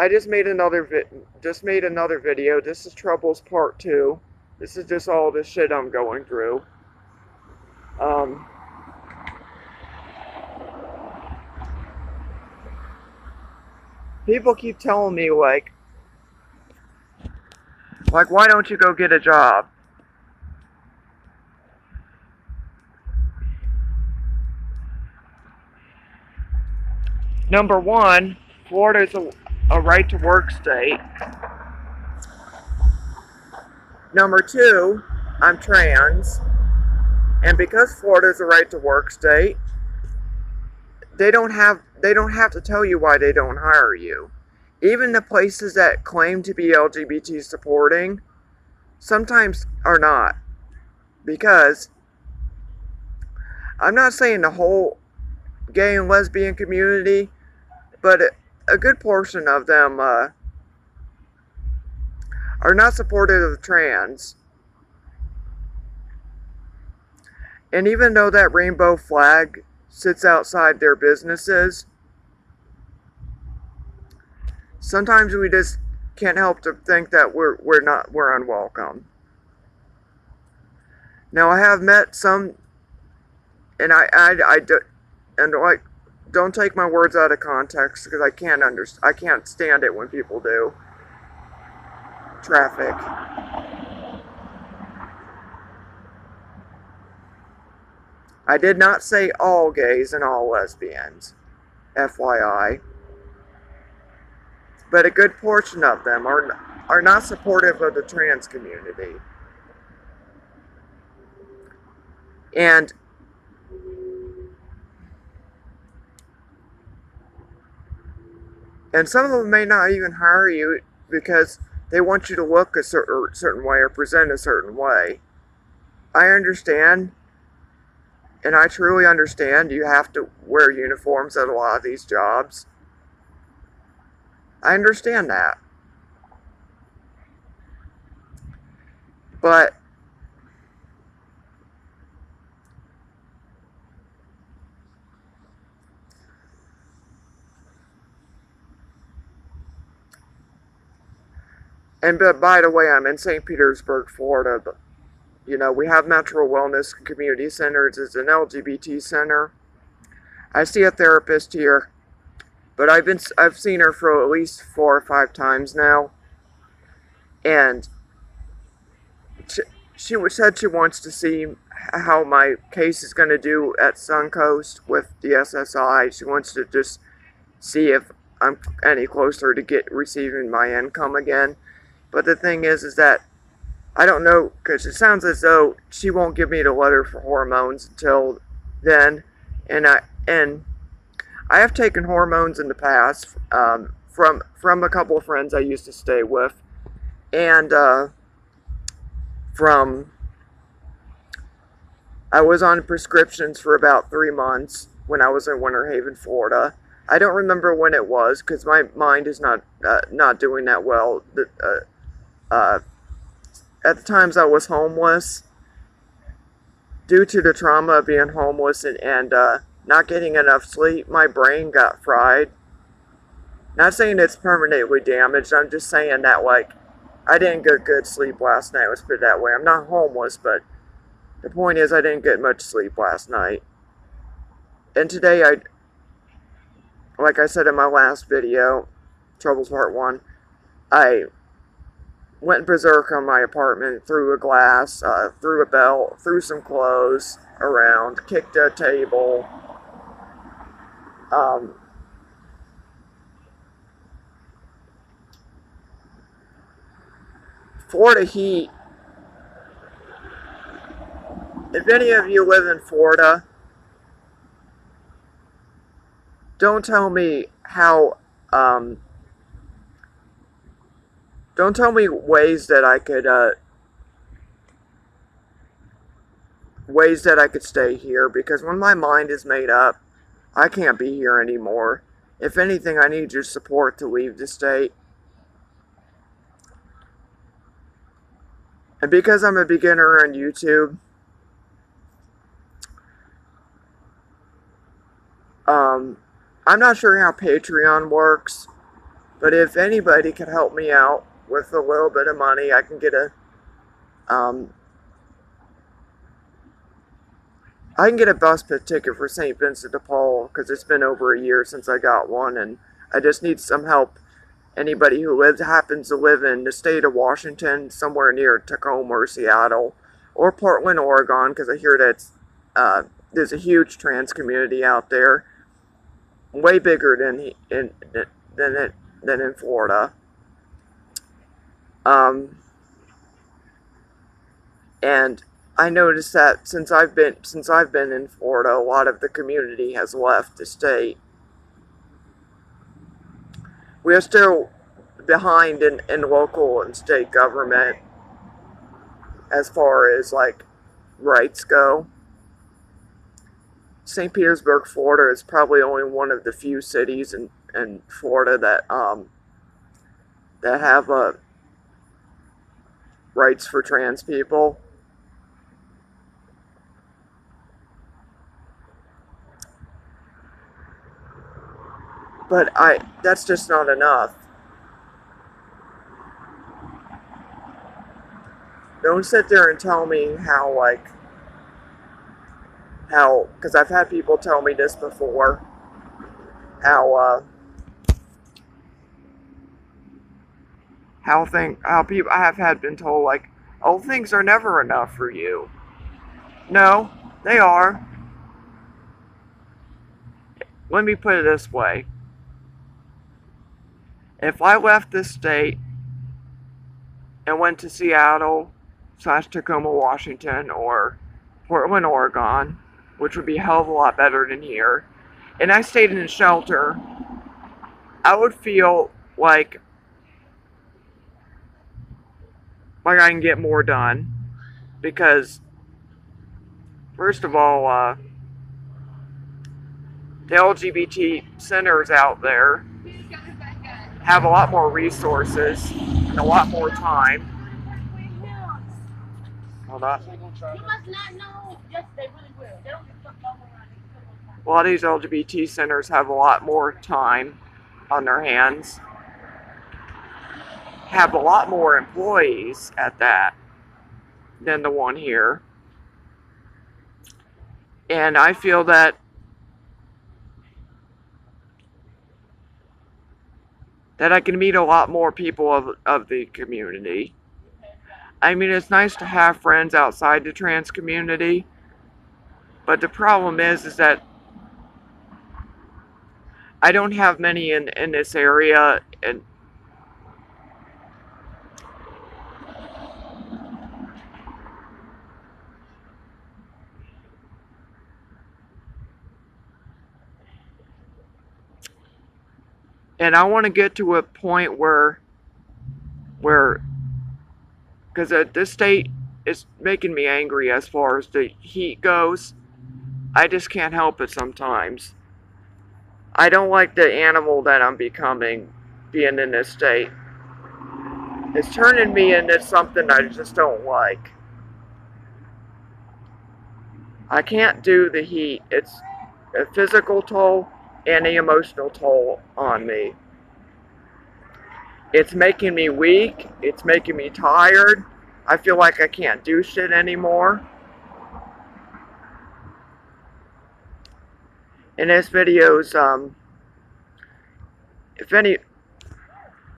I just made another video. This is Troubles Part 2. This is just all the shit I'm going through. Um, People keep telling me, like, why don't you go get a job? Number one, Florida's a right-to-work state. Number two, I'm trans. And because Florida's a right-to-work state, they don't have to tell you why they don't hire you. Even the places that claim to be LGBT supporting sometimes are not. Because I'm not saying the whole gay and lesbian community, but a good portion of them are not supportive of trans. And even though that rainbow flag sits outside their businesses, sometimes we just can't help to think that we're unwelcome. Now I have met some, and don't take my words out of context because I can't stand it when people do. Traffic. I did not say all gays and all lesbians, FYI. But a good portion of them are not supportive of the trans community. And some of them may not even hire you because they want you to look a certain way or present a certain way. I understand, and I truly understand you have to wear uniforms at a lot of these jobs. I understand that. But by the way, I'm in St. Petersburg, Florida. But, you know, we have Metro Wellness Community Centers. It's an LGBT center. I see a therapist here, but I've seen her for at least 4 or 5 times now, and she said she wants to see how my case is going to do at Suncoast with the SSI. She wants to just see if I'm any closer to receiving my income again. But the thing is that I don't know, because it sounds as though she won't give me the letter for hormones until then, and I have taken hormones in the past from a couple of friends I used to stay with, and I was on prescriptions for about 3 months when I was in Winter Haven, Florida. I don't remember when it was because my mind is not doing that well. At the times I was homeless, due to the trauma of being homeless and not getting enough sleep, my brain got fried. Not saying it's permanently damaged, I'm just saying that, like, I didn't get good sleep last night, let's put it that way. I'm not homeless, but the point is I didn't get much sleep last night. And today, like I said in my last video, Troubles Part 1, I went berserk on my apartment, threw a glass, threw a belt, threw some clothes around, kicked a table. Florida heat. If any of you live in Florida, don't tell me how, don't tell me ways that I could stay here, because when my mind is made up, I can't be here anymore. If anything, I need your support to leave the state. And because I'm a beginner on YouTube, I'm not sure how Patreon works, But if anybody could help me out with a little bit of money, I can get a bus ticket for St. Vincent de Paul, because it's been over a year since I got one, and I just need some help. Anybody who happens to live in the state of Washington, somewhere near Tacoma or Seattle, or Portland, Oregon, because I hear that there's a huge trans community out there, way bigger than in Florida. And I noticed that since I've been in Florida, a lot of the community has left the state. We are still behind in local and state government as far as like rights go. St. Petersburg, Florida is probably only one of the few cities in Florida that have rights for trans people. But that's just not enough. Don't sit there and tell me because I've had people tell me this before, how people, I have been told, like, oh, things are never enough for you. No, they are. Let me put it this way. If I left this state and went to Seattle / Tacoma, Washington, or Portland, Oregon, which would be a hell of a lot better than here, and I stayed in a shelter, I would feel like I can get more done. Because, first of all, the LGBT centers out there have a lot more resources and a lot more time. Hold on. You must not know. Yes, they really will. They don't get fucked over around. A lot of these LGBT centers have a lot more time on their hands, have a lot more employees at that than the one here. And I feel that I can meet a lot more people of the community. I mean, it's nice to have friends outside the trans community, but the problem is that I don't have many in this area, and I want to get to a point where because this state is making me angry as far as the heat goes. I just can't help it sometimes. I don't like the animal that I'm becoming, being in this state. It's turning me into something I just don't like. I can't do the heat. It's a physical toll and an emotional toll on me. It's making me weak. It's making me tired. I feel like I can't do shit anymore. And this video's, if